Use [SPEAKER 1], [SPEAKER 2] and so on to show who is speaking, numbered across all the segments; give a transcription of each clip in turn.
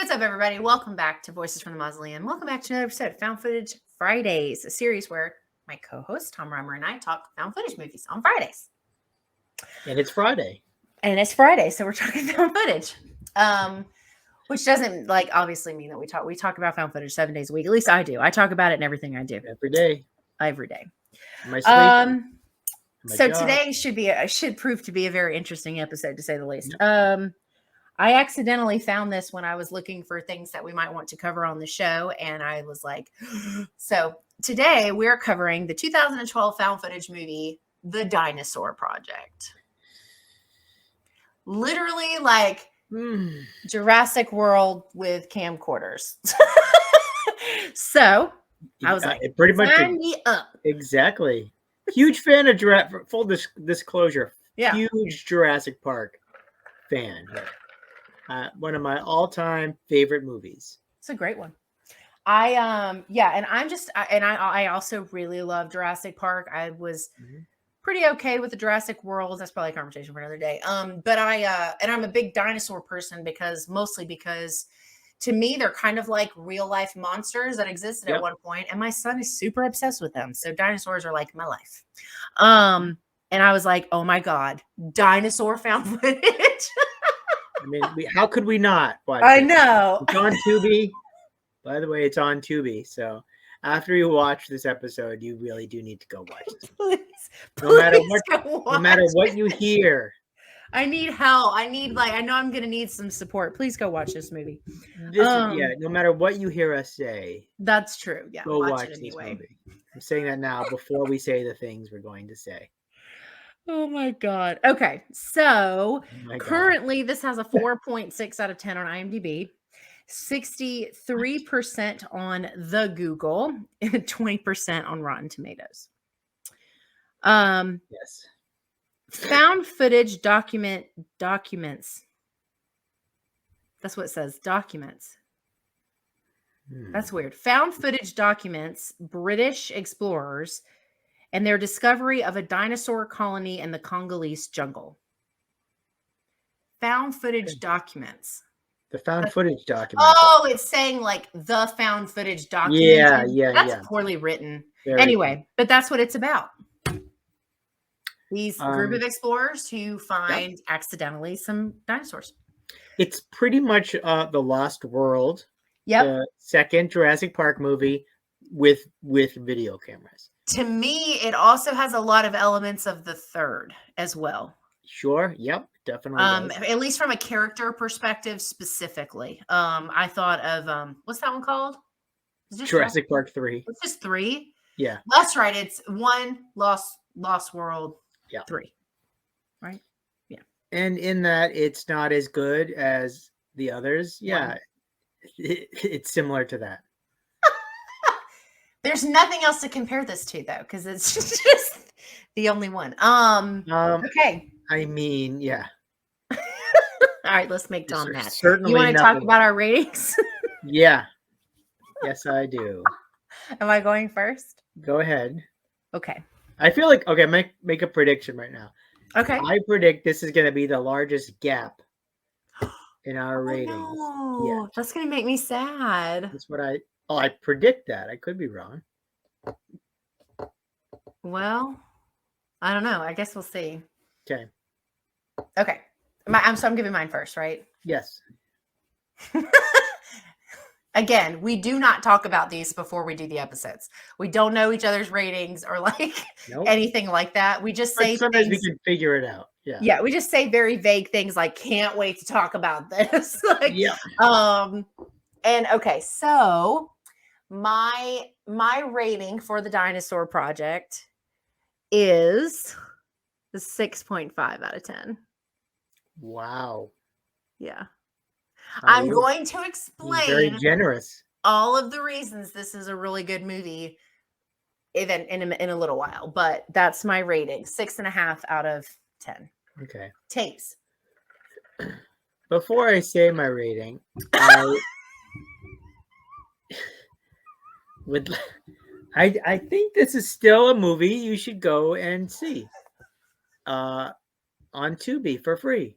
[SPEAKER 1] What's up, everybody? Welcome back to Voices from the Mausoleum. Welcome back to another episode of Found Footage Fridays, a series where my co-host Tom Reimer and I talk found footage movies on Fridays.
[SPEAKER 2] And it's Friday.
[SPEAKER 1] So we're talking found footage. Which doesn't obviously mean that we talk about found footage 7 days a week. At least I do. I talk about it in everything I do.
[SPEAKER 2] Every day.
[SPEAKER 1] Every day.
[SPEAKER 2] My sleep.
[SPEAKER 1] So today should prove to be a very interesting episode, to say the least. I accidentally found this when I was looking for things that we might want to cover on the show, and I was like, so today we're covering the 2012 found footage movie, The Dinosaur Project. Literally like Jurassic World with camcorders. So I was like,
[SPEAKER 2] pretty much
[SPEAKER 1] sign me up.
[SPEAKER 2] Exactly. Huge fan of Jurassic. Full disclosure.
[SPEAKER 1] Yeah.
[SPEAKER 2] Huge Jurassic Park fan. One of my all-time favorite movies.
[SPEAKER 1] It's a great one. I also really love Jurassic Park. I was pretty okay with the Jurassic World. That's probably a conversation for another day. But I'm a big dinosaur person because to me, they're kind of like real life monsters that existed at one point, and my son is super obsessed with them. So dinosaurs are like my life. And I was like, oh my God, dinosaur found footage.
[SPEAKER 2] I mean, how could we not?
[SPEAKER 1] I know.
[SPEAKER 2] It's on Tubi. By the way, it's on Tubi. So after you watch this episode, you really do need to go watch this. No matter what you hear.
[SPEAKER 1] I need help. I know I'm going to need some support. Please go watch this movie.
[SPEAKER 2] No matter what you hear us say.
[SPEAKER 1] That's true. Yeah.
[SPEAKER 2] Go watch it anyway. This movie. I'm saying that now before we say the things we're going to say.
[SPEAKER 1] Oh my God. Okay. So currently this has a 4.6 out of 10 on IMDb, 63% on the Google, and 20% on Rotten Tomatoes.
[SPEAKER 2] Yes.
[SPEAKER 1] Found footage documents. That's what it says. Documents. That's weird. Found footage documents British explorers and their discovery of a dinosaur colony in the Congolese jungle. Found footage documents.
[SPEAKER 2] The found footage documents.
[SPEAKER 1] Oh, it's saying like the found footage documents.
[SPEAKER 2] Yeah.
[SPEAKER 1] That's poorly written.
[SPEAKER 2] Very
[SPEAKER 1] but that's what it's about. These group of explorers who find accidentally some dinosaurs.
[SPEAKER 2] It's pretty much the Lost World.
[SPEAKER 1] Yep.
[SPEAKER 2] The second Jurassic Park movie with video cameras.
[SPEAKER 1] To me, it also has a lot of elements of the third as well.
[SPEAKER 2] Sure. Yep. Definitely.
[SPEAKER 1] At least from a character perspective, specifically. I thought of what's that one called?
[SPEAKER 2] Jurassic Park 3.
[SPEAKER 1] It's just 3.
[SPEAKER 2] Yeah.
[SPEAKER 1] That's right. It's 1 Lost World. 3. Right. Yeah.
[SPEAKER 2] And in that, it's not as good as the others. Yeah. It's similar to that.
[SPEAKER 1] There's nothing else to compare this to, though, because it's just the only one. Okay.
[SPEAKER 2] I mean, yeah.
[SPEAKER 1] All right, let's make Tom mad.
[SPEAKER 2] Certainly.
[SPEAKER 1] You want to talk about our ratings?
[SPEAKER 2] Yeah. Yes, I do.
[SPEAKER 1] Am I going first?
[SPEAKER 2] Go ahead.
[SPEAKER 1] Okay.
[SPEAKER 2] I feel like make a prediction right now.
[SPEAKER 1] Okay.
[SPEAKER 2] I predict this is going to be the largest gap in our ratings.
[SPEAKER 1] No. Yeah. That's going to make me sad.
[SPEAKER 2] That's what I predict that. I could be wrong.
[SPEAKER 1] Well, I don't know. I guess we'll see.
[SPEAKER 2] Okay.
[SPEAKER 1] I'm giving mine first, right?
[SPEAKER 2] Yes.
[SPEAKER 1] Again, we do not talk about these before we do the episodes. We don't know each other's ratings or anything like that. We just say
[SPEAKER 2] sometimes we can figure it out. Yeah.
[SPEAKER 1] Yeah, we just say very vague things like "can't wait to talk about this." And okay, so my rating for the Dinosaur Project is 6.5 out of 10.
[SPEAKER 2] Wow.
[SPEAKER 1] Yeah. I'm going to explain
[SPEAKER 2] very generous
[SPEAKER 1] all of the reasons this is a really good movie in a little while, but that's my rating. 6.5 out of 10.
[SPEAKER 2] Okay.
[SPEAKER 1] Tapes.
[SPEAKER 2] Before I say my rating, I think this is still a movie you should go and see on Tubi for free.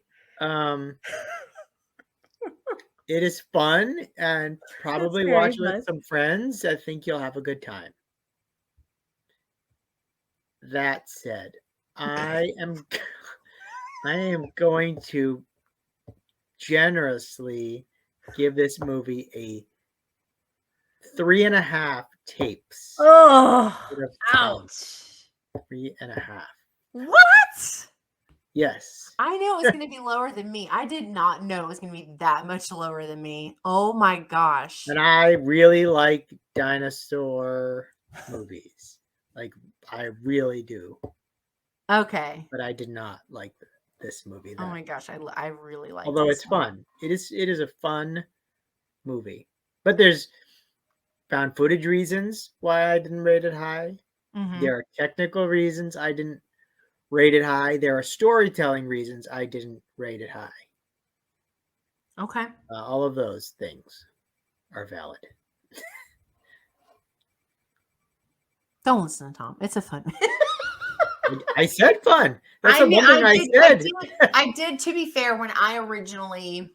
[SPEAKER 2] It is fun, and probably watch it with some friends. I think you'll have a good time. That said, I am going to generously give this movie a 3.5 tapes.
[SPEAKER 1] Oh, ouch.
[SPEAKER 2] 3.5.
[SPEAKER 1] What?
[SPEAKER 2] Yes.
[SPEAKER 1] I knew it was going to be lower than me. I did not know it was going to be that much lower than me. Oh my gosh.
[SPEAKER 2] And I really like dinosaur movies. Like, I really do.
[SPEAKER 1] Okay.
[SPEAKER 2] But I did not like this movie.
[SPEAKER 1] Oh my gosh, I really like.
[SPEAKER 2] Although it's fun, it is a fun movie. But there's found footage reasons why I didn't rate it high.
[SPEAKER 1] Mm-hmm.
[SPEAKER 2] There are technical reasons I didn't rate it high. There are storytelling reasons I didn't rate it high.
[SPEAKER 1] Okay.
[SPEAKER 2] All of those things are valid.
[SPEAKER 1] Don't listen to Tom. It's a fun.
[SPEAKER 2] I said fun. That's the one thing I said.
[SPEAKER 1] I did, to be fair, when I originally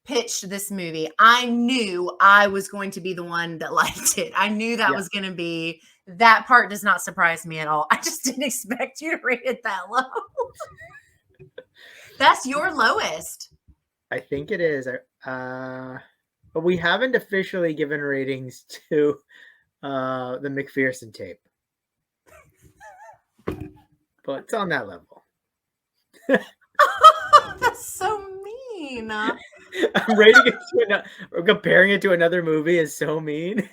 [SPEAKER 1] pitched this movie, I knew I was going to be the one that liked it. I knew that was going to be, that part does not surprise me at all. I just didn't expect you to rate it that low. That's your lowest.
[SPEAKER 2] I think it is. But we haven't officially given ratings to the McPherson tape. But it's on that level.
[SPEAKER 1] That's so mean.
[SPEAKER 2] I'm rating it or comparing it to another movie is so mean.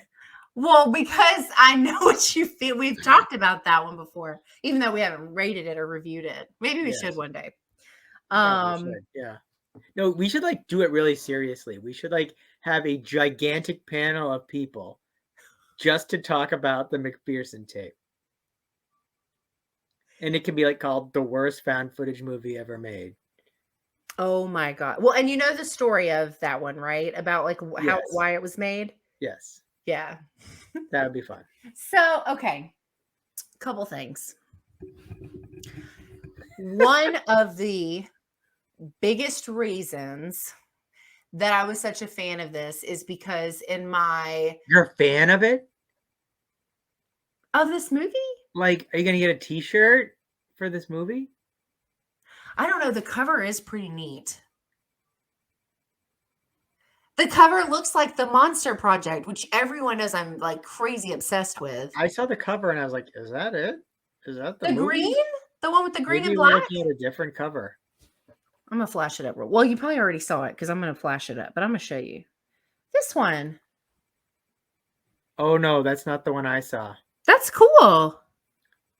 [SPEAKER 1] Well, because I know what you feel. We've talked about that one before, even though we haven't rated it or reviewed it. Maybe we should one day.
[SPEAKER 2] Yeah. No, we should like do it really seriously. We should like have a gigantic panel of people just to talk about the McPherson tape. And it can be like called the worst found footage movie ever made.
[SPEAKER 1] Oh my God. Well, and you know the story of that one, right? About like why it was made?
[SPEAKER 2] Yes.
[SPEAKER 1] Yeah.
[SPEAKER 2] That would be fun.
[SPEAKER 1] So, okay. Couple things. One of the biggest reasons that I was such a fan of this is because in my...
[SPEAKER 2] You're a fan of it?
[SPEAKER 1] Of this movie?
[SPEAKER 2] Like, are you going to get a t-shirt for this movie?
[SPEAKER 1] I don't know. The cover is pretty neat. The cover looks like the Monster Project, which everyone knows I'm like crazy obsessed with.
[SPEAKER 2] I saw the cover and I was like, is that it? Is that the movie?
[SPEAKER 1] Green? The one with the green and
[SPEAKER 2] black?
[SPEAKER 1] black?
[SPEAKER 2] Looking at a different cover.
[SPEAKER 1] I'm going to flash it up. Well, you probably already saw it because I'm going to flash it up, but I'm going to show you. This one.
[SPEAKER 2] Oh, no, that's not the one I saw.
[SPEAKER 1] That's cool.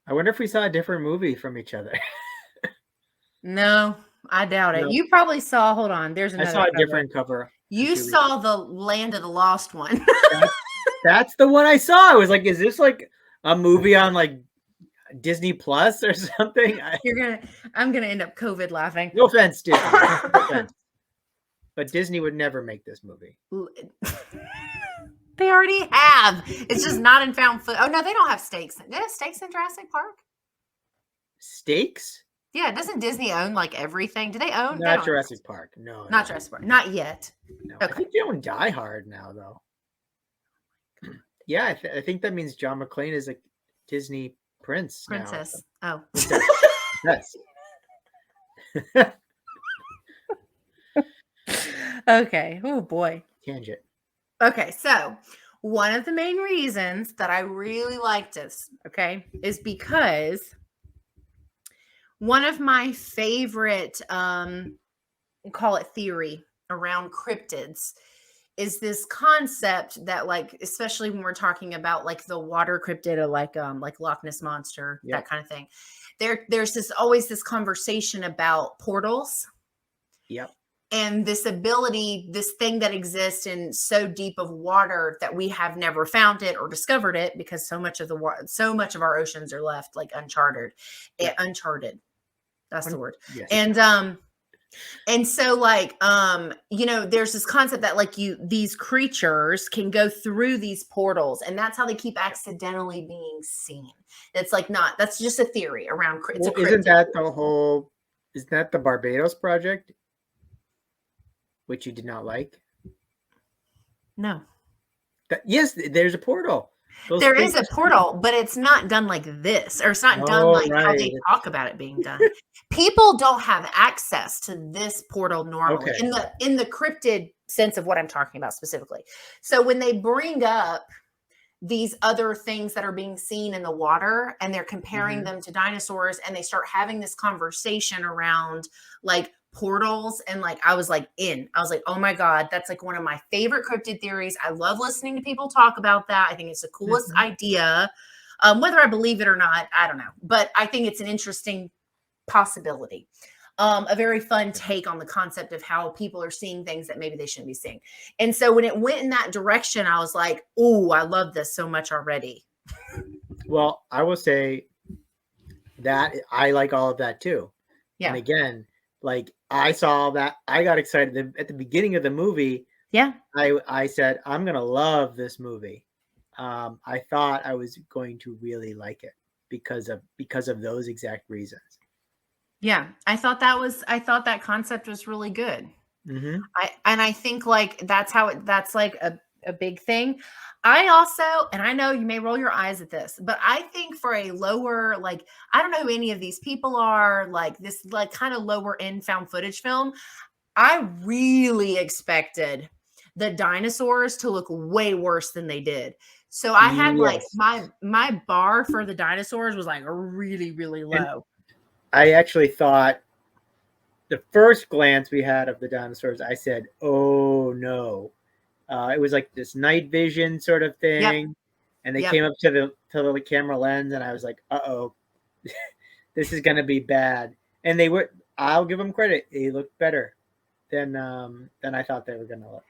[SPEAKER 2] I wonder if we saw a different movie from each other.
[SPEAKER 1] No, I doubt it. No. You probably saw, hold on, there's another
[SPEAKER 2] I saw a different cover.
[SPEAKER 1] You saw the Land of the Lost one.
[SPEAKER 2] That's the one I saw. I was like, is this like a movie on like Disney Plus or something?
[SPEAKER 1] I'm gonna end up COVID laughing.
[SPEAKER 2] No offense, Disney. No offense. But Disney would never make this movie.
[SPEAKER 1] They already have. It's just not in found footage. Oh no, they don't have stakes. They have stakes in Jurassic Park.
[SPEAKER 2] Stakes?
[SPEAKER 1] Yeah, doesn't Disney own like everything? Do they own?
[SPEAKER 2] Not Jurassic Park. No.
[SPEAKER 1] Not Jurassic Park. Not yet.
[SPEAKER 2] No. Okay. I think they own Die Hard now, though. Yeah, I think that means John McClane is a Disney princess.
[SPEAKER 1] Now. Oh.
[SPEAKER 2] Yes.
[SPEAKER 1] Okay. Oh boy.
[SPEAKER 2] Tangent.
[SPEAKER 1] Okay, so one of the main reasons that I really liked this, okay, is because one of my favorite, call it theory around cryptids, is this concept that, like, especially when we're talking about like the water cryptid or like Loch Ness Monster, that kind of thing. There's always this conversation about portals.
[SPEAKER 2] Yep.
[SPEAKER 1] And this ability, this thing that exists in so deep of water that we have never found it or discovered it because so much of our oceans are left like uncharted. Uncharted. That's the word. Yes. And so like, there's this concept that like these creatures can go through these portals, and that's how they keep accidentally being seen. It's like that's just a theory around.
[SPEAKER 2] Isn't that the Barbados Project? which you did not like.
[SPEAKER 1] No.
[SPEAKER 2] Yes, there's a portal.
[SPEAKER 1] There is a portal, but it's not done like this, or it's not done like how they talk about it being done. People don't have access to this portal normally in the cryptid sense of what I'm talking about specifically. So when they bring up these other things that are being seen in the water and they're comparing them to dinosaurs, and they start having this conversation around like portals, and like I was like, oh my God, that's like one of my favorite cryptid theories. I love listening to people talk about that. I think it's the coolest idea. Whether I believe it or not, I don't know, but I think it's an interesting possibility. A very fun take on the concept of how people are seeing things that maybe they shouldn't be seeing. And so when it went in that direction, I was like, oh, I love this so much already.
[SPEAKER 2] Well, I will say that I like all of that too.
[SPEAKER 1] Yeah.
[SPEAKER 2] And again, like I saw that, I got excited at the beginning of the movie.
[SPEAKER 1] Yeah.
[SPEAKER 2] I said, I'm going to love this movie. I thought I was going to really like it because of those exact reasons.
[SPEAKER 1] Yeah. I thought that concept was really good. I think like that's like a big thing. I also, and I know you may roll your eyes at this, but I think for a lower, like, I don't know who any of these people are, like this, like kind of lower end found footage film, I really expected the dinosaurs to look way worse than they did. So I had like my bar for the dinosaurs was like really, really low.
[SPEAKER 2] And I actually thought the first glance we had of the dinosaurs, I said, oh no. It was like this night vision sort of thing. And they came up to the camera lens, and I was like, uh-oh, this is going to be bad. And they were, I'll give them credit. They looked better than I thought they were going to look.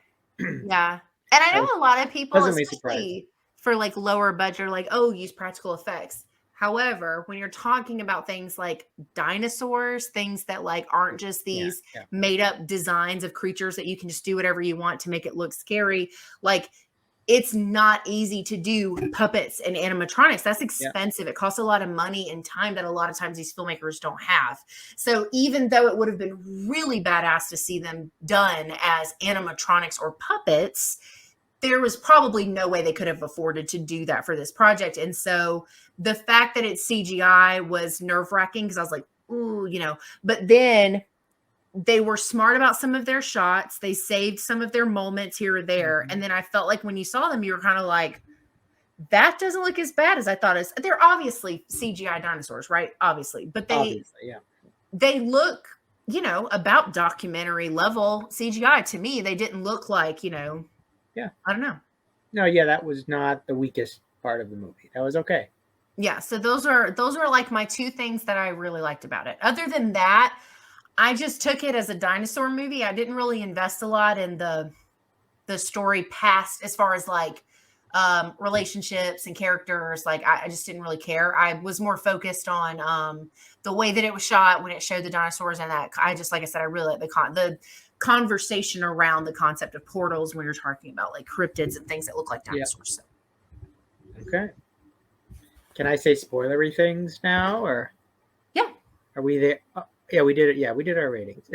[SPEAKER 1] Yeah. And I know a lot of people, especially for like lower budget, like, oh, use practical effects. However, when you're talking about things like dinosaurs, things that like aren't just these made up designs of creatures that you can just do whatever you want to make it look scary, like it's not easy to do puppets and animatronics. That's expensive. It costs a lot of money and time that a lot of times these filmmakers don't have. So even though it would have been really badass to see them done as animatronics or puppets, there was probably no way they could have afforded to do that for this project. And so the fact that it's CGI was nerve-wracking because I was like, ooh, you know, but then they were smart about some of their shots. They saved some of their moments here or there. And then I felt like when you saw them, you were kind of like, that doesn't look as bad as I thought. They're obviously CGI dinosaurs, right? Obviously. But they look, you know, about documentary level CGI to me. They didn't look like, you know, I don't know.
[SPEAKER 2] No, that was not the weakest part of the movie. That was okay.
[SPEAKER 1] Yeah, so those are like my two things that I really liked about it. Other than that, I just took it as a dinosaur movie. I didn't really invest a lot in the story past as far as like relationships and characters. Like I just didn't really care. I was more focused on the way that it was shot when it showed the dinosaurs, and that I just, like I said, I really like the conversation around the concept of portals when you're talking about like cryptids and things that look like dinosaurs.
[SPEAKER 2] Okay. Can I say spoilery things now, or are we there? Oh, yeah, we did it. Yeah, we did our ratings.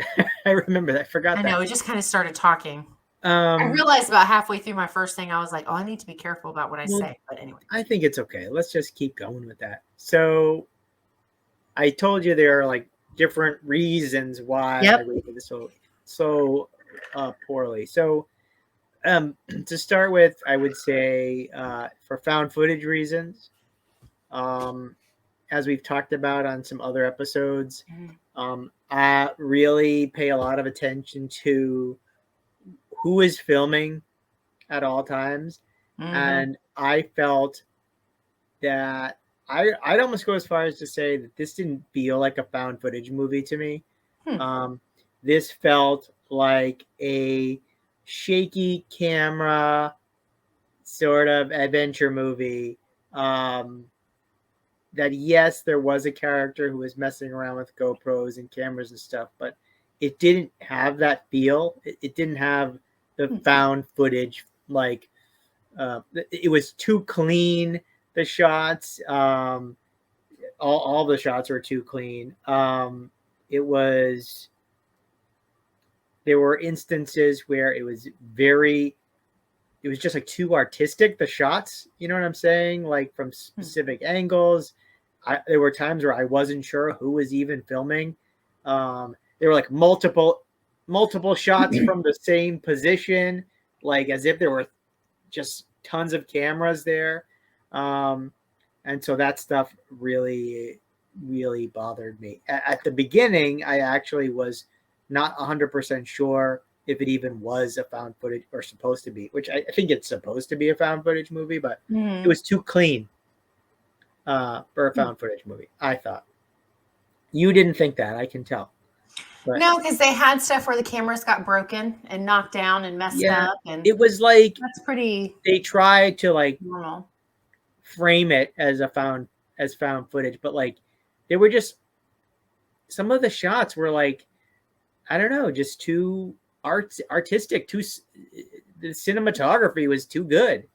[SPEAKER 2] I remember that. I forgot that.
[SPEAKER 1] I know. We just kind of started talking. I realized about halfway through my first thing, I was like, oh, I need to be careful about what I say. But anyway.
[SPEAKER 2] I think it's okay. Let's just keep going with that. So I told you there are like different reasons why I rated this so poorly. So to start with, I would say for found footage reasons, as we've talked about on some other episodes, I really pay a lot of attention to who is filming at all times. And I felt that I'd almost go as far as to say that this didn't feel like a found footage movie to me. This felt like a shaky camera sort of adventure movie. That yes, there was a character who was messing around with GoPros and cameras and stuff, but it didn't have that feel. It didn't have the found footage. Like it was too clean. The shots, all the shots were too clean. It was there were instances where it was just like too artistic, the shots, you know what I'm saying? Like from specific angles. There were times where I wasn't sure who was even filming. There were like multiple shots from the same position, like as if there were just tons of cameras there. And so that stuff really, really bothered me. At the beginning, I actually was not 100% sure if it even was a found footage or supposed to be, which I think it's supposed to be a found footage movie, but it was too clean for a found footage movie, I thought. You didn't think that, I can tell.
[SPEAKER 1] But no, because they had stuff where the cameras got broken and knocked down and messed up. And
[SPEAKER 2] it was like
[SPEAKER 1] that's pretty.
[SPEAKER 2] They tried to like
[SPEAKER 1] normal.
[SPEAKER 2] Frame it as found footage, but like they were just, some of the shots were like, I don't know, just too artistic. The cinematography was too good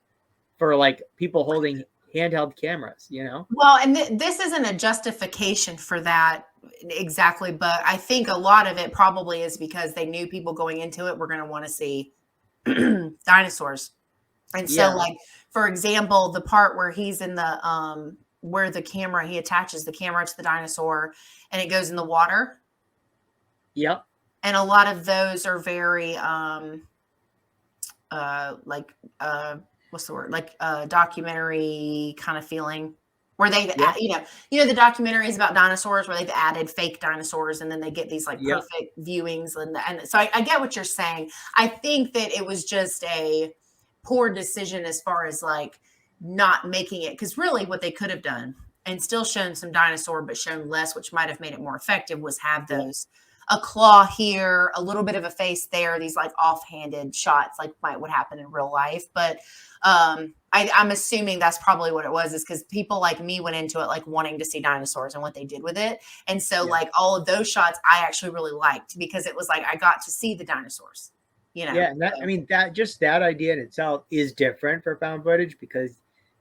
[SPEAKER 2] for like people holding handheld cameras, you know?
[SPEAKER 1] Well, and this isn't a justification for that exactly, but I think a lot of it probably is because they knew people going into it were going to want to see dinosaurs. And so like, for example, the part where he's in the where the camera, he attaches the camera to the dinosaur and it goes in the water.
[SPEAKER 2] Yep.
[SPEAKER 1] And a lot of those are very what's the word? Like documentary kind of feeling, where they've you know the documentaries about dinosaurs where they've added fake dinosaurs and then they get these like perfect viewings, and so I get what you're saying. I think that it was just a poor decision as far as like not making it, because really what they could have done and still shown some dinosaur but shown less, which might have made it more effective, was have those a claw here, a little bit of a face there, these like offhanded shots like would happen in real life. But I'm assuming that's probably what it was, is because people like me went into it like wanting to see dinosaurs and what they did with it. And so like all of those shots I actually really liked, because it was like I got to see the dinosaurs, you know?
[SPEAKER 2] Yeah, and I mean, that idea in itself is different for found footage, because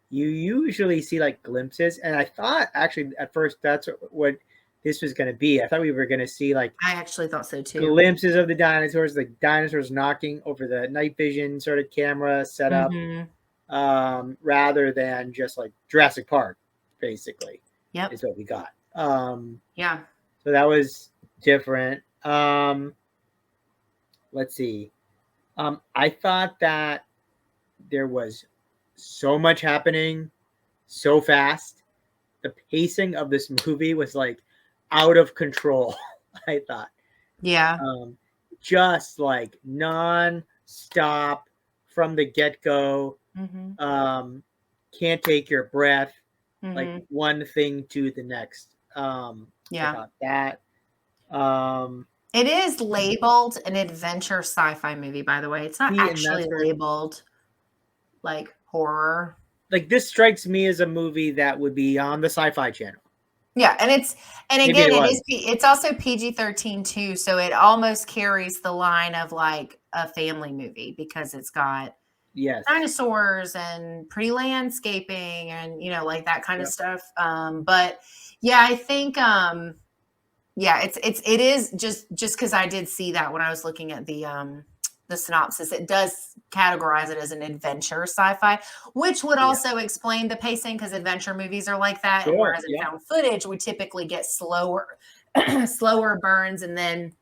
[SPEAKER 2] you usually see like glimpses. And I thought actually at first that's what this was going to be. I thought we were going to see like,
[SPEAKER 1] I actually thought so too,
[SPEAKER 2] glimpses of the dinosaurs, like dinosaurs knocking over the night vision sort of camera setup, rather than just like Jurassic Park, basically.
[SPEAKER 1] Yep,
[SPEAKER 2] is what we got.
[SPEAKER 1] Yeah.
[SPEAKER 2] So that was different. Let's see. I thought that there was so much happening so fast. The pacing of this movie was like out of control, I thought.
[SPEAKER 1] Yeah.
[SPEAKER 2] Just like non-stop from the get-go. Can't take your breath. Like one thing to the next. I thought that.
[SPEAKER 1] It is labeled an adventure sci-fi movie, by the way. It's not actually labeled like horror.
[SPEAKER 2] Like, this strikes me as a movie that would be on the Sci-Fi Channel.
[SPEAKER 1] Yeah, and it's also PG-13 too, so it almost carries the line of like a family movie, because it's got dinosaurs and pretty landscaping and like that kind of stuff. But yeah, I think it is just because I did see that when I was looking at the synopsis, it does categorize it as an adventure sci-fi, which would also explain the pacing, because adventure movies are like that.
[SPEAKER 2] Sure,
[SPEAKER 1] whereas in found footage, we typically get slower burns, and then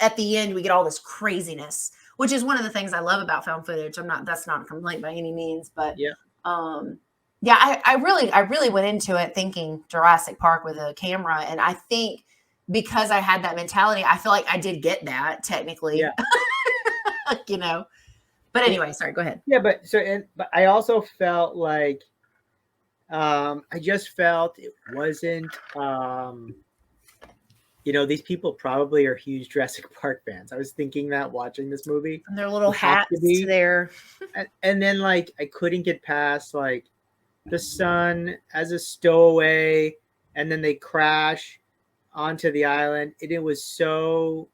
[SPEAKER 1] at the end we get all this craziness, which is one of the things I love about found footage. That's not a complaint by any means, but I really went into it thinking Jurassic Park with a camera, and I think because I had that mentality, I feel like I did get that technically. But anyway, sorry, go ahead.
[SPEAKER 2] Yeah, but I also felt like I just felt it wasn't these people probably are huge Jurassic Park fans. I was thinking that watching this movie.
[SPEAKER 1] And their little hats there.
[SPEAKER 2] And then like I couldn't get past like the son as a stowaway, and then they crash onto the island. It was so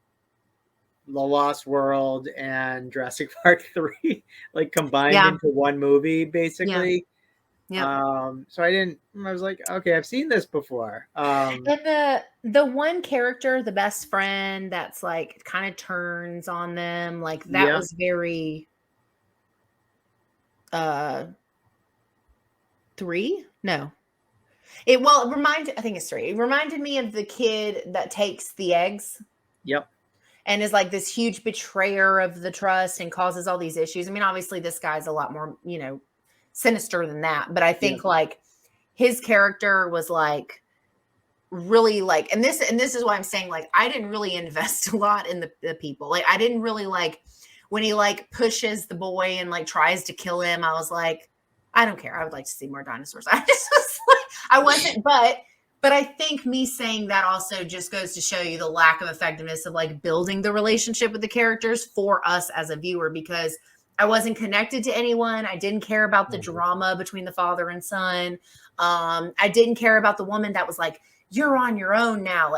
[SPEAKER 2] The Lost World and Jurassic Park 3 like combined into one movie, basically.
[SPEAKER 1] Yeah.
[SPEAKER 2] So I was like, okay, I've seen this before.
[SPEAKER 1] And the one character, the best friend, that's like kind of turns on them, like that
[SPEAKER 2] Yeah.
[SPEAKER 1] was very uh 3? No. It reminded I think it's 3. It reminded me of the kid that takes the eggs
[SPEAKER 2] Yep.
[SPEAKER 1] and is like this huge betrayer of the trust and causes all these issues. I mean, obviously this guy's a lot more, sinister than that, but I
[SPEAKER 2] Yeah.
[SPEAKER 1] think like his character was like really like, and this is why I'm saying like I didn't really invest a lot in the people. Like I didn't really like when he like pushes the boy and like tries to kill him. I was like, I don't care. I would like to see more dinosaurs. I just was like, I wasn't, but I think me saying that also just goes to show you the lack of effectiveness of like building the relationship with the characters for us as a viewer, because I wasn't connected to anyone. I didn't care about the drama between the father and son. I didn't care about the woman that was like, you're on your own now.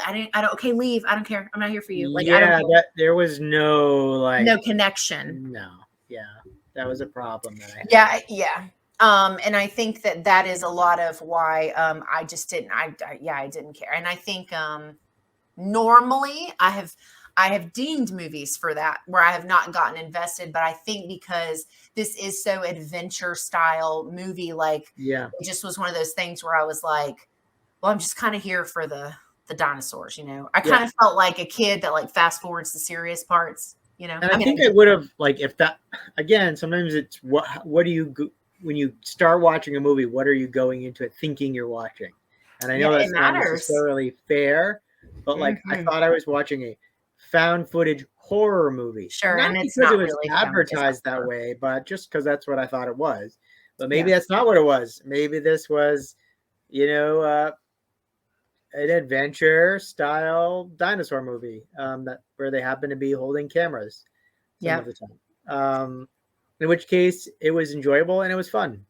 [SPEAKER 1] Okay, leave. I don't care. I'm not here for you. Like, I don't
[SPEAKER 2] Yeah,
[SPEAKER 1] care.
[SPEAKER 2] that there was no like
[SPEAKER 1] No connection.
[SPEAKER 2] no. Yeah. That was a problem that I had.
[SPEAKER 1] Yeah. And I think that is a lot of why I just didn't. I didn't care. And I think normally I have deemed movies for that where I have not gotten invested, but I think because this is so adventure style movie, like
[SPEAKER 2] Yeah.
[SPEAKER 1] it just was one of those things where I was like, well, I'm just kind of here for the dinosaurs, I kind of felt like a kid that like fast forwards the serious parts.
[SPEAKER 2] And I think I would have like if that again. Sometimes it's what do you when you start watching a movie? What are you going into it thinking you're watching? And I know
[SPEAKER 1] Yeah, it
[SPEAKER 2] that's not
[SPEAKER 1] matters.
[SPEAKER 2] necessarily fair, but like I
[SPEAKER 1] Mhm.
[SPEAKER 2] thought I was watching a found footage horror movie,
[SPEAKER 1] Sure,
[SPEAKER 2] not
[SPEAKER 1] and it's
[SPEAKER 2] because it
[SPEAKER 1] not
[SPEAKER 2] was
[SPEAKER 1] really it's not
[SPEAKER 2] advertised that
[SPEAKER 1] horror.
[SPEAKER 2] way, but just because that's what I thought it was. But
[SPEAKER 1] Yeah.
[SPEAKER 2] maybe that's not what it was. Maybe this was, you know, an adventure style dinosaur movie that where they happen to be holding cameras some
[SPEAKER 1] Yeah.
[SPEAKER 2] of the time. In which case, it was enjoyable and it was fun.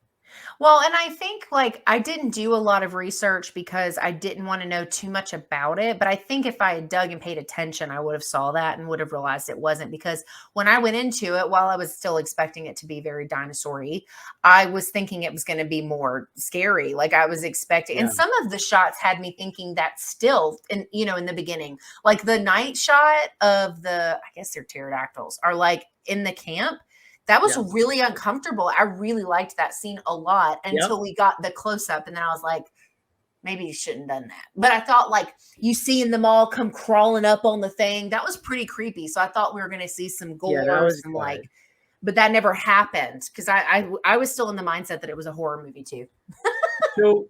[SPEAKER 1] Well, and I think like I didn't do a lot of research because I didn't want to know too much about it. But I think if I had dug and paid attention, I would have saw that and would have realized it wasn't, because when I went into it, while I was still expecting it to be very dinosaur-y, I was thinking it was going to be more scary. Like I was expecting,
[SPEAKER 2] Yeah,
[SPEAKER 1] and some of the shots had me thinking that still in the beginning, like the night shot of I guess they're pterodactyls are like in the camp. That was
[SPEAKER 2] yeah,
[SPEAKER 1] really uncomfortable. I really liked that scene a lot
[SPEAKER 2] yep,
[SPEAKER 1] until we got the close up. And then I was like, maybe you shouldn't have done that. But I thought like you seeing them all come crawling up on the thing, that was pretty creepy. So I thought we were going to see some
[SPEAKER 2] yeah. That
[SPEAKER 1] gore,
[SPEAKER 2] was
[SPEAKER 1] some
[SPEAKER 2] good.
[SPEAKER 1] like, but that never happened because I was still in the mindset that it was a horror movie too.
[SPEAKER 2] So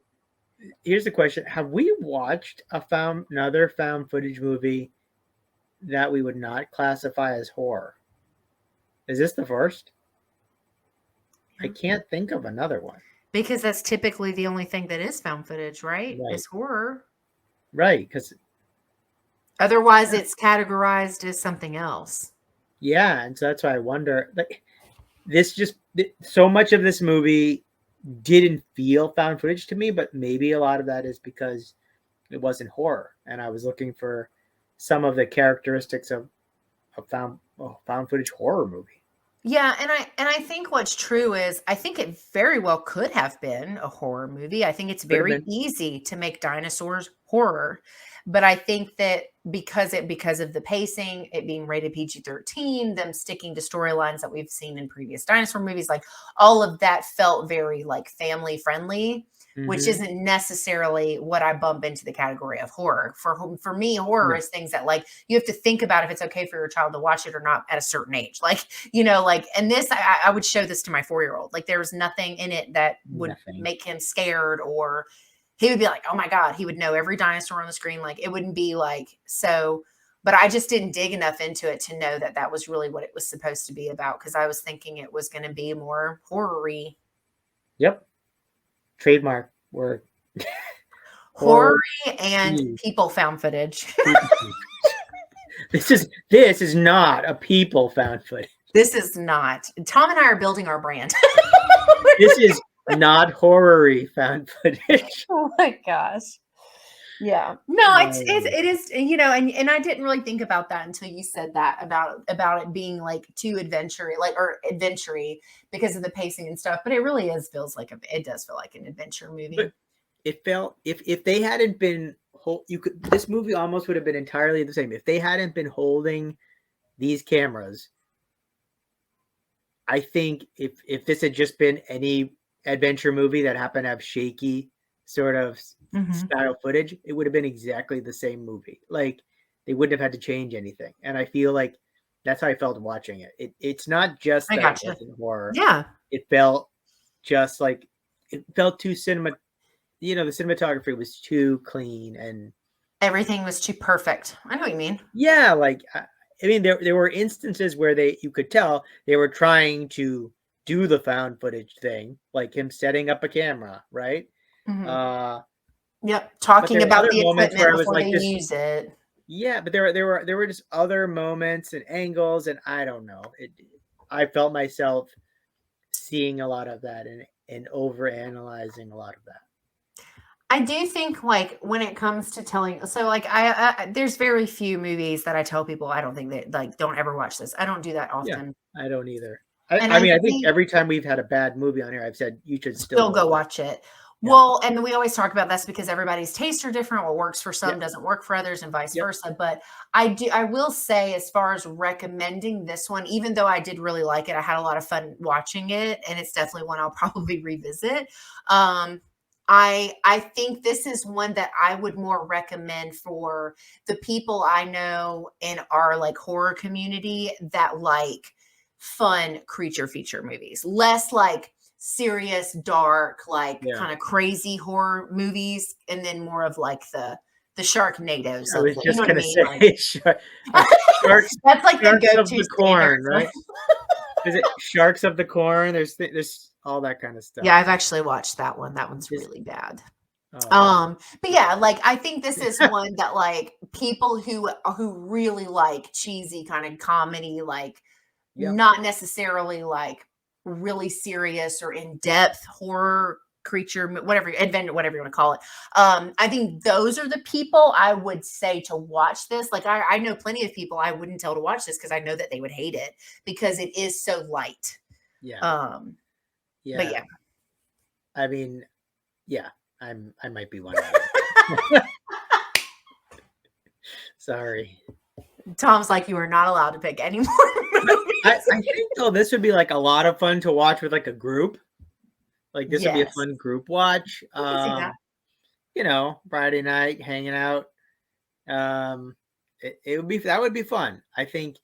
[SPEAKER 2] here's the question: have we watched another found footage movie that we would not classify as horror? Is this the first? I can't think of another one.
[SPEAKER 1] Because that's typically the only thing that is found footage, right?
[SPEAKER 2] Right,
[SPEAKER 1] Is horror.
[SPEAKER 2] right. Because
[SPEAKER 1] Otherwise, it's categorized as something else.
[SPEAKER 2] yeah, and so that's why I wonder. Like so much of this movie didn't feel found footage to me, but maybe a lot of that is because it wasn't horror, and I was looking for some of the characteristics of a found footage horror movie.
[SPEAKER 1] Yeah, and I think what's true is I think it very well could have been a horror movie. I think it's
[SPEAKER 2] Could have
[SPEAKER 1] very
[SPEAKER 2] been,
[SPEAKER 1] easy to make dinosaurs horror. But I think that because of the pacing, it being rated PG-13, them sticking to storylines that we've seen in previous dinosaur movies, like all of that felt very like family friendly, which
[SPEAKER 2] mm-hmm.
[SPEAKER 1] isn't necessarily what I bump into the category of horror. For me, horror
[SPEAKER 2] No,
[SPEAKER 1] is things that like you have to think about if it's okay for your child to watch it or not at a certain age. Like and this, I would show this to my 4-year-old. Like there was nothing in it that would
[SPEAKER 2] nothing.
[SPEAKER 1] make him scared, or he would be like, oh my God, he would know every dinosaur on the screen. Like it wouldn't be like, so, but I just didn't dig enough into it to know that that was really what it was supposed to be about. Cause I was thinking it was going to be more horror-y.
[SPEAKER 2] Yep, trademark word.
[SPEAKER 1] Horror-y and people found footage.
[SPEAKER 2] This is not a people found footage.
[SPEAKER 1] This is not. Tom and I are building our brand.
[SPEAKER 2] This is not horror-y found footage.
[SPEAKER 1] Oh my gosh. Yeah. No, it is, and I didn't really think about that until you said that about it being like too adventure or adventure because of the pacing and stuff. But it really feels like it does feel like an adventure movie.
[SPEAKER 2] But it felt if they hadn't been this movie almost would have been entirely the same if they hadn't been holding these cameras. I think if this had just been any adventure movie that happened to have shaky sort of style footage, it would have been exactly the same movie. Like they wouldn't have had to change anything. And I feel like that's how I felt watching it. It's not just that it wasn't horror.
[SPEAKER 1] Yeah.
[SPEAKER 2] It felt just like it felt too the cinematography was too clean and
[SPEAKER 1] everything was too perfect. I know what you mean.
[SPEAKER 2] Yeah, like I mean, there were instances where you could tell they were trying to do the found footage thing, like him setting up a camera, right?
[SPEAKER 1] Yep, talking about the equipment before
[SPEAKER 2] like
[SPEAKER 1] they use it.
[SPEAKER 2] Yeah, but there were just other moments and angles, and I don't know. I felt myself seeing a lot of that and over analyzing a lot of that.
[SPEAKER 1] I do think like when it comes to telling, so like I there's very few movies that I tell people I don't think that like don't ever watch this. I don't do that often.
[SPEAKER 2] Yeah, I don't either. I mean, I think every time we've had a bad movie on here, I've said you should still
[SPEAKER 1] go watch it.
[SPEAKER 2] Yeah.
[SPEAKER 1] Well, and we always talk about that's because everybody's tastes are different. What works for some doesn't work for others, and vice versa. But I will say, as far as recommending this one, even though I did really like it, I had a lot of fun watching it, and it's definitely one I'll probably revisit. I think this is one that I would more recommend for the people I know in our like horror community that like fun creature feature movies, less like serious, dark, like kind of crazy horror movies, and then more of like the Sharknadoes.
[SPEAKER 2] I was just gonna say sharks.
[SPEAKER 1] That's like the
[SPEAKER 2] Sharks
[SPEAKER 1] go-to
[SPEAKER 2] of the Corn, right? Is it Sharks of the Corn? There's all that kind of stuff.
[SPEAKER 1] Yeah, I've actually watched that one. That one's really bad. But yeah, like I think this is one that like people who really like cheesy kind of comedy, like not necessarily like really serious or in-depth horror creature, whatever you want to call it. I think those are the people I would say to watch this. Like I know plenty of people I wouldn't tell to watch this because I know that they would hate it because it is so light.
[SPEAKER 2] Yeah.
[SPEAKER 1] But yeah.
[SPEAKER 2] I mean, yeah, I might be one of them. Sorry.
[SPEAKER 1] Tom's like, you are not allowed to pick any more movies.
[SPEAKER 2] I think though this would be like a lot of fun to watch with like a group. Like this would be a fun group watch. You know, Friday night hanging out. It would be fun. I think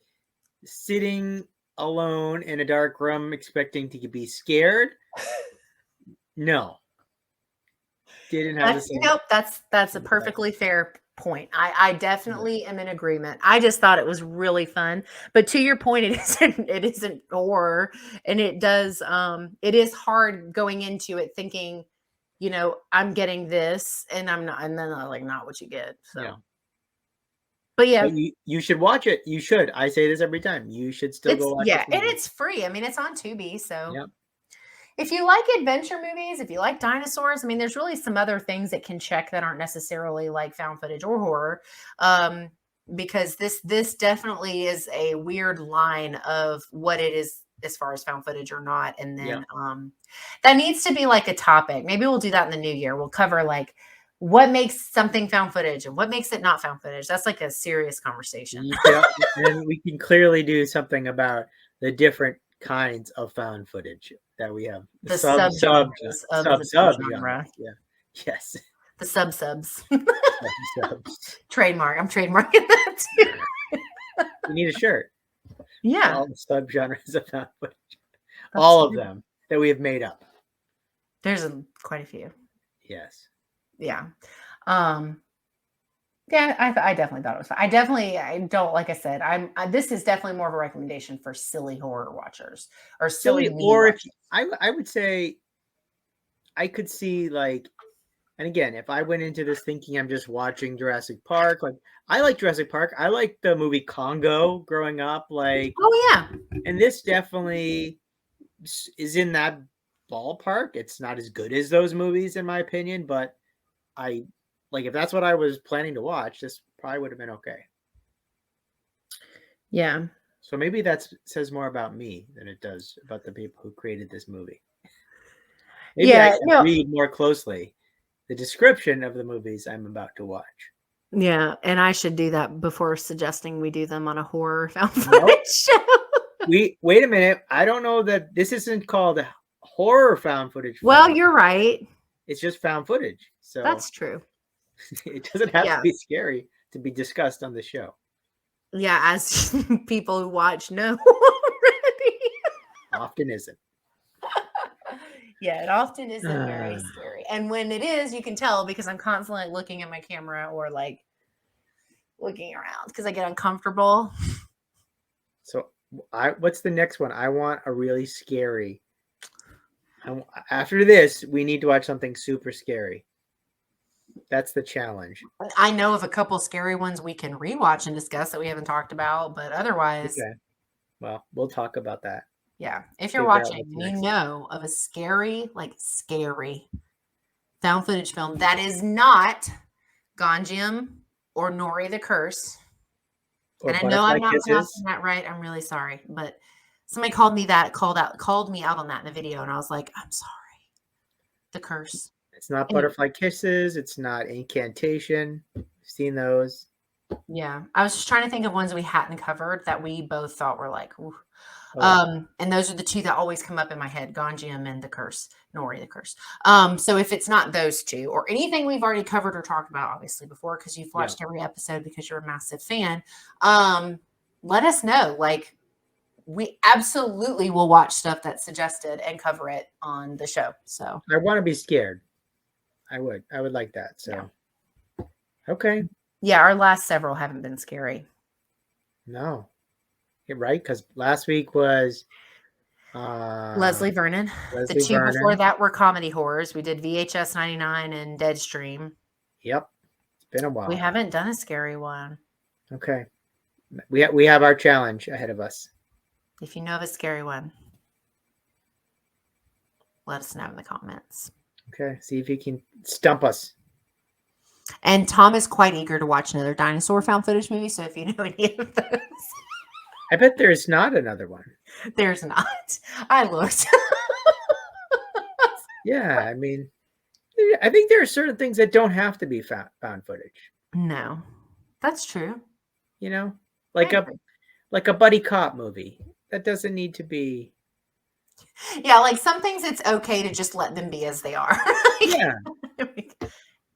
[SPEAKER 2] sitting alone in a dark room expecting to be scared. No. Didn't have the same.
[SPEAKER 1] Nope, that's a perfectly fair point. I definitely am in agreement. I just thought it was really fun. But to your point, it isn't horror. And it is hard going into it thinking, you know, I'm getting this and I'm not, and then like not what you get. So but yeah,
[SPEAKER 2] but you should watch it. You should. I say this every time. You should still go watch it.
[SPEAKER 1] Yeah, and it's free. I mean, it's on Tubi, so if you like adventure movies, if you like dinosaurs, I mean, there's really some other things that can check that aren't necessarily like found footage or horror, because this definitely is a weird line of what it is as far as found footage or not, and then that needs to be like a topic. Maybe we'll do that in the new year. We'll cover like what makes something found footage and what makes it not found footage. That's like a serious conversation.
[SPEAKER 2] And we can clearly do something about the different kinds of found footage that we have.
[SPEAKER 1] The sub-genre.
[SPEAKER 2] Yeah. Yes.
[SPEAKER 1] The subs. Trademark. I'm trademarking that too.
[SPEAKER 2] You need a shirt.
[SPEAKER 1] Yeah.
[SPEAKER 2] All the subgenres of found footage. All of them that we have made up.
[SPEAKER 1] There's quite a few.
[SPEAKER 2] Yes.
[SPEAKER 1] Yeah. Yeah, I definitely thought it was fun. I don't, like I said, this is definitely more of a recommendation for silly horror watchers or silly
[SPEAKER 2] or if I would say I could see like, and again, if I went into this thinking I'm just watching Jurassic Park, like I like Jurassic Park. I like the movie Congo growing up, like and this definitely is in that ballpark. It's not as good as those movies in my opinion, but I like if that's what I was planning to watch, this probably would have been okay.
[SPEAKER 1] Yeah.
[SPEAKER 2] So maybe that says more about me than it does about the people who created this movie. Maybe I should read more closely the description of the movies I'm about to watch.
[SPEAKER 1] Yeah, and I should do that before suggesting we do them on a horror found footage show.
[SPEAKER 2] Wait a minute. I don't know that this isn't called a horror found footage.
[SPEAKER 1] Well, you're right.
[SPEAKER 2] It's just found footage. So
[SPEAKER 1] that's true.
[SPEAKER 2] It doesn't have to be scary to be discussed on the show.
[SPEAKER 1] Yeah, as people who watch know already.
[SPEAKER 2] Often isn't.
[SPEAKER 1] Yeah, it often isn't very scary. And when it is, you can tell because I'm constantly looking at my camera or like looking around because I get uncomfortable.
[SPEAKER 2] So what's the next one? I want a really scary. After this, we need to watch something super scary. That's the challenge.
[SPEAKER 1] I know of a couple scary ones we can rewatch and discuss that we haven't talked about, but otherwise.
[SPEAKER 2] Okay. Well, we'll talk about that.
[SPEAKER 1] Yeah. If you're watching and you know of a scary found footage film that is not Gonjiam or Nori the Curse. And I know I'm not pronouncing that right. I'm really sorry. But somebody called me out on that in the video. And I was like, I'm sorry. The Curse.
[SPEAKER 2] It's not Butterfly Kisses. It's not Incantation. I've seen those.
[SPEAKER 1] Yeah. I was just trying to think of ones we hadn't covered that we both thought were like, ooh. And those are the two that always come up in my head, Gonjiam and the Curse, Nori the Curse. So if it's not those two or anything we've already covered or talked about, obviously before, because you've watched every episode because you're a massive fan, let us know. Like, we absolutely will watch stuff that's suggested and cover it on the show. So
[SPEAKER 2] I want to be scared. I would like that. So, okay.
[SPEAKER 1] Yeah. Our last several haven't been scary.
[SPEAKER 2] No. You're right. Because last week was
[SPEAKER 1] Leslie Vernon. The two before that were comedy horrors. We did VHS 99 and Deadstream.
[SPEAKER 2] Yep. It's been a while.
[SPEAKER 1] We haven't done a scary one.
[SPEAKER 2] Okay. We have our challenge ahead of us.
[SPEAKER 1] If you know of a scary one, let us know in the comments.
[SPEAKER 2] Okay. See if you can stump us.
[SPEAKER 1] And Tom is quite eager to watch another dinosaur found footage movie. So if you know any of those.
[SPEAKER 2] I bet there's not another one.
[SPEAKER 1] There's not. I looked.
[SPEAKER 2] Yeah. I mean, I think there are certain things that don't have to be found footage.
[SPEAKER 1] No. That's true.
[SPEAKER 2] You know? Like a buddy cop movie. That doesn't need to be.
[SPEAKER 1] Yeah, like some things it's okay to just let them be as they are.
[SPEAKER 2] Yeah.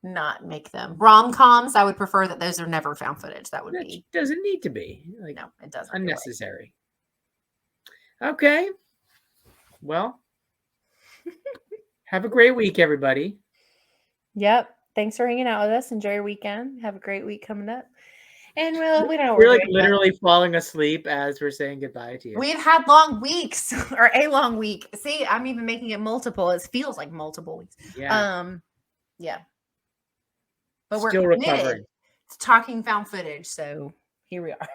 [SPEAKER 1] Not make them. Rom-coms, I would prefer that those are never found footage. That
[SPEAKER 2] doesn't need to be.
[SPEAKER 1] Like, no, it doesn't.
[SPEAKER 2] Unnecessary. Okay. Well, have a great week, everybody.
[SPEAKER 1] Yep. Thanks for hanging out with us. Enjoy your weekend. Have a great week coming up. And we don't know what
[SPEAKER 2] we're like literally falling asleep as we're saying goodbye to you.
[SPEAKER 1] We've had long weeks or a long week. See, I'm even making it multiple. It feels like multiple weeks.
[SPEAKER 2] Yeah.
[SPEAKER 1] Yeah. But
[SPEAKER 2] still
[SPEAKER 1] we're
[SPEAKER 2] recovering.
[SPEAKER 1] It's talking found footage, so here we are.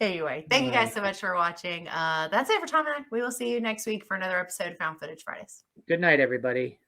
[SPEAKER 1] Anyway, thank you guys so much for watching. That's it for Tom and I. We will see you next week for another episode of Found Footage Fridays.
[SPEAKER 2] Good night, everybody.